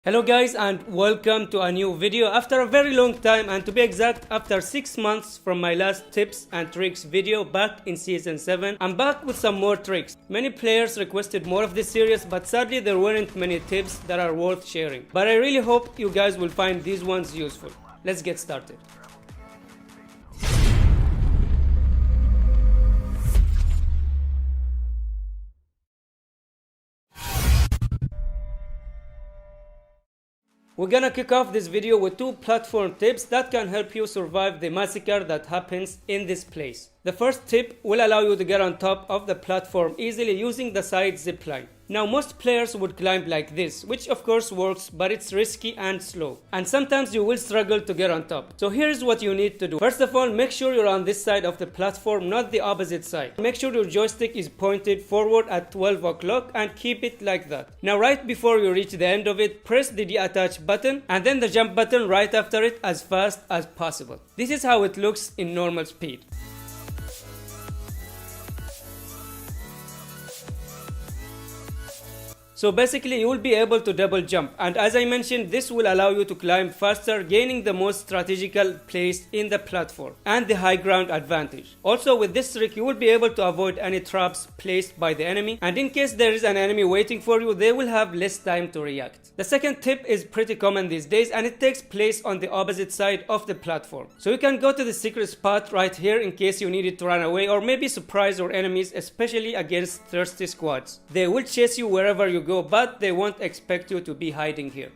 Hello guys and welcome to a new video after a very long time, and to be exact after 6 months from my last tips and tricks video back in season 7. I'm back with some more tricks. Many players requested more of this series, but sadly there weren't many tips that are worth sharing. But I really hope you guys will find these ones useful. Let's get started. We're gonna kick off this video with 2 platform tips that can help you survive the massacre that happens in this place. The first tip will allow you to get on top of the platform easily using the side zip line. Now most players would climb like this, which of course works, but it's risky and slow. And sometimes you will struggle to get on top. So here's what you need to do. First of all, make sure you're on this side of the platform, not the opposite side. Make sure your joystick is pointed forward at 12 o'clock and keep it like that. Now right before you reach the end of it, press the deattach button and then the jump button right after it as fast as possible. This is how it looks in normal speed. So basically you will be able to double jump, and as I mentioned, this will allow you to climb faster, gaining the most strategical place in the platform and the high ground advantage. Also with this trick you will be able to avoid any traps placed by the enemy, and in case there is an enemy waiting for you, they will have less time to react. The second tip is pretty common these days, and it takes place on the opposite side of the platform. So you can go to the secret spot right here in case you needed to run away or maybe surprise your enemies, especially against thirsty squads. They will chase you wherever you go, but they won't expect you to be hiding here.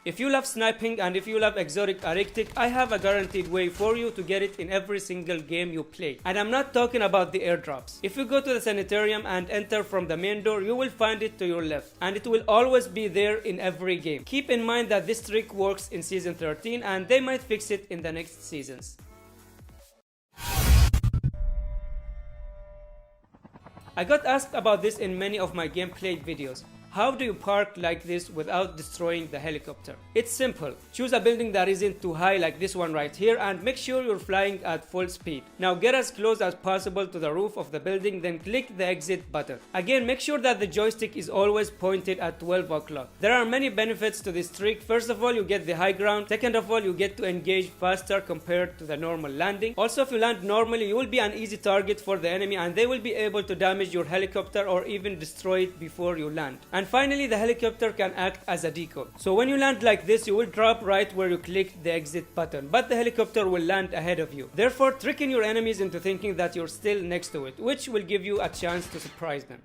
If you love sniping and if you love exotic arctic, I have a guaranteed way for you to get it in every single game you play. And I'm not talking about the airdrops. If you go to the sanitarium and enter from the main door, you will find it to your left, and it will always be there in every game. Keep in mind that this trick works in season 13 and they might fix it in the next seasons. I got asked about this in many of my gameplay videos. How do you park like this without destroying the helicopter? It's simple. Choose a building that isn't too high like this one right here and make sure you're flying at full speed. Now get as close as possible to the roof of the building, then click the exit button. Again, make sure that the joystick is always pointed at 12 o'clock. There are many benefits to this trick. First of all, you get the high ground. Second of all, you get to engage faster compared to the normal landing. Also, if you land normally, you will be an easy target for the enemy and they will be able to damage your helicopter or even destroy it before you land. And finally, the helicopter can act as a decoy. So when you land like this, you will drop right where you clicked the exit button, but the helicopter will land ahead of you, therefore tricking your enemies into thinking that you're still next to it, which will give you a chance to surprise them.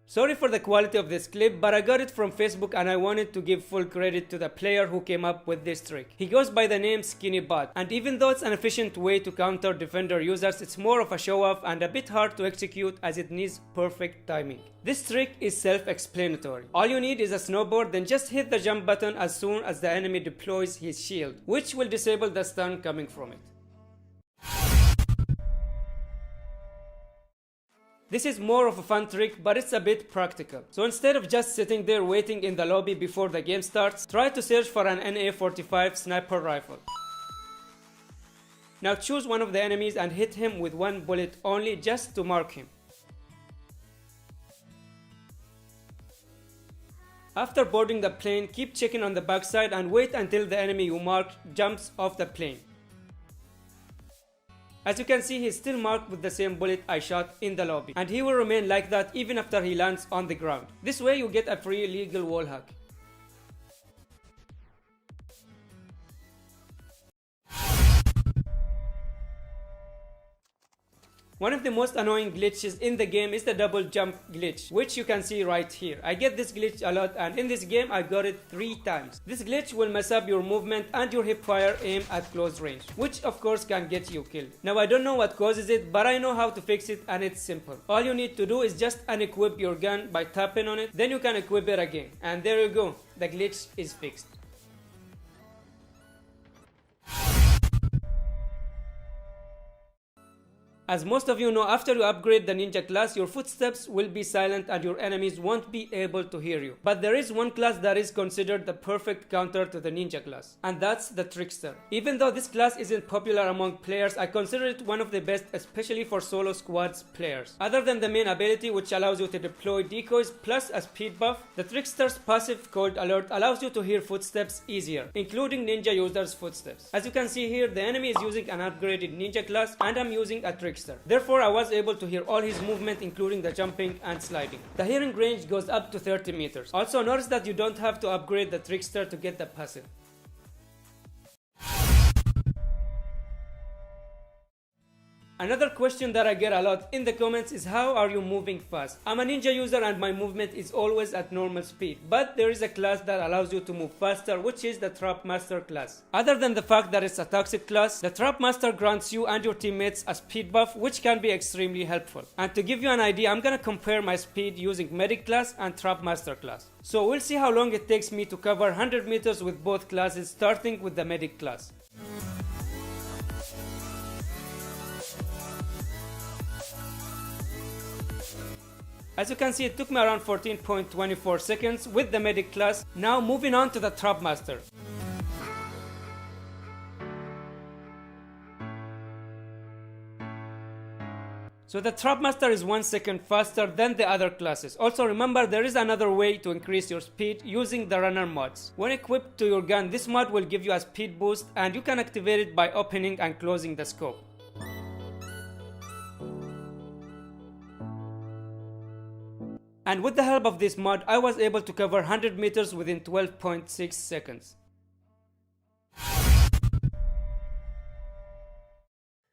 Sorry for the quality of this clip, but I got it from Facebook and I wanted to give full credit to the player who came up with this trick. He goes by the name SkinnyBot, and even though it's an efficient way to counter defender users, it's more of a show off and a bit hard to execute as it needs perfect timing. This trick is self-explanatory. All you need is a snowboard, then just hit the jump button as soon as the enemy deploys his shield, which will disable the stun coming from it. This is more of a fun trick, but it's a bit practical. So instead of just sitting there waiting in the lobby before the game starts, try to search for an NA-45 sniper rifle. Now choose one of the enemies and hit him with one bullet only, just to mark him. After boarding the plane, keep checking on the backside and wait until the enemy you marked jumps off the plane. As you can see, he is still marked with the same bullet I shot in the lobby, and he will remain like that even after he lands on the ground. This way you get a free legal wall hack. One of the most annoying glitches in the game is the double jump glitch, which you can see right here. I get this glitch a lot, and in this game I got it 3 times. This glitch will mess up your movement and your hipfire aim at close range, which of course can get you killed. Now I don't know what causes it, but I know how to fix it, and it's simple. All you need to do is just unequip your gun by tapping on it, then you can equip it again, and there you go, the glitch is fixed. As most of you know, after you upgrade the ninja class, your footsteps will be silent and your enemies won't be able to hear you. But there is one class that is considered the perfect counter to the ninja class, and that's the trickster. Even though this class isn't popular among players, I consider it one of the best, especially for solo squads players. Other than the main ability, which allows you to deploy decoys plus a speed buff, the trickster's passive called alert allows you to hear footsteps easier, including ninja users' footsteps. As you can see here, the enemy is using an upgraded ninja class and I'm using a trickster. Therefore, I was able to hear all his movement, including the jumping and sliding. The hearing range goes up to 30 meters. Also, notice that you don't have to upgrade the trickster to get the passive. Another question that I get a lot in the comments is how are you moving fast? I'm a ninja user and my movement is always at normal speed, but there is a class that allows you to move faster, which is the Trap Master class. Other than the fact that it's a toxic class, the Trap Master grants you and your teammates a speed buff, which can be extremely helpful. And to give you an idea, I'm gonna compare my speed using Medic class and Trap Master class. So we'll see how long it takes me to cover 100 meters with both classes, starting with the Medic class. As you can see, it took me around 14.24 seconds with the Medic class. Now moving on to the Trap Master. So the Trap Master is 1 second faster than the other classes. Also remember, there is another way to increase your speed using the runner mods. When equipped to your gun, this mod will give you a speed boost and you can activate it by opening and closing the scope. And with the help of this mod, I was able to cover 100 meters within 12.6 seconds.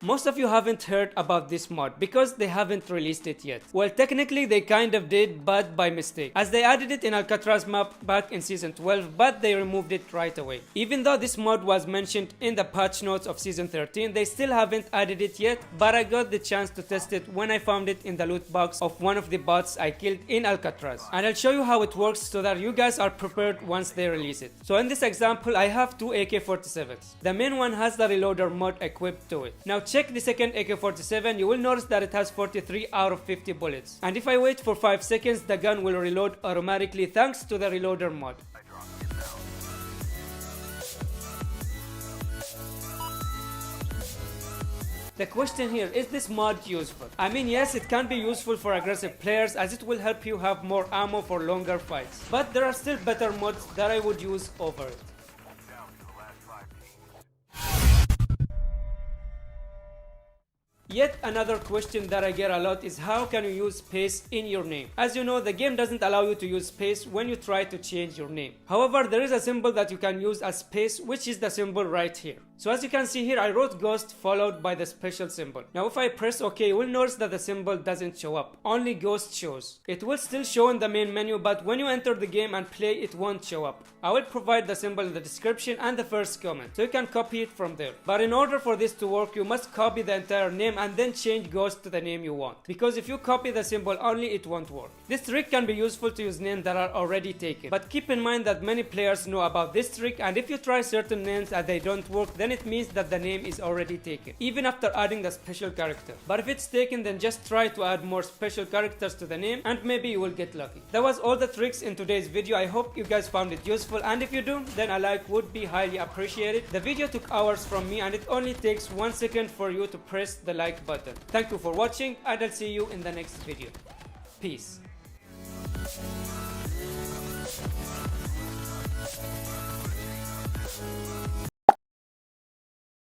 Most of you haven't heard about this mod because they haven't released it yet. Well, technically they kind of did, but by mistake, as they added it in Alcatraz map back in season 12, but they removed it right away. Even though this mod was mentioned in the patch notes of season 13, they still haven't added it yet, but I got the chance to test it when I found it in the loot box of one of the bots I killed in Alcatraz. And I'll show you how it works so that you guys are prepared once they release it. So in this example, I have two AK-47s. The main one has the reloader mod equipped to it. Now check the second AK-47, you will notice that it has 43 out of 50 bullets. And if I wait for 5 seconds, the gun will reload automatically thanks to the reloader mod. The question here, is this mod useful? I mean, yes, it can be useful for aggressive players as it will help you have more ammo for longer fights. But there are still better mods that I would use over it. Yet another question that I get a lot is how can you use space in your name? As you know, the game doesn't allow you to use space when you try to change your name. However, there is a symbol that you can use as space, which is the symbol right here. So as you can see here, I wrote Ghost followed by the special symbol. Now if I press OK, you will notice that the symbol doesn't show up. Only Ghost shows. It will still show in the main menu, but when you enter the game and play, it won't show up. I will provide the symbol in the description and the first comment, so you can copy it from there. But in order for this to work, you must copy the entire name and then change Ghost to the name you want. Because if you copy the symbol only, it won't work. This trick can be useful to use names that are already taken. But keep in mind that many players know about this trick, and if you try certain names and they don't work, then it means that the name is already taken, even after adding the special character. But if it's taken, then just try to add more special characters to the name and maybe you will get lucky. That was all the tricks in today's video. I hope you guys found it useful, and if you do, then a like would be highly appreciated. The video took hours from me and it only takes 1 second for you to press the like button. Thank you for watching and I'll see you in the next video. Peace.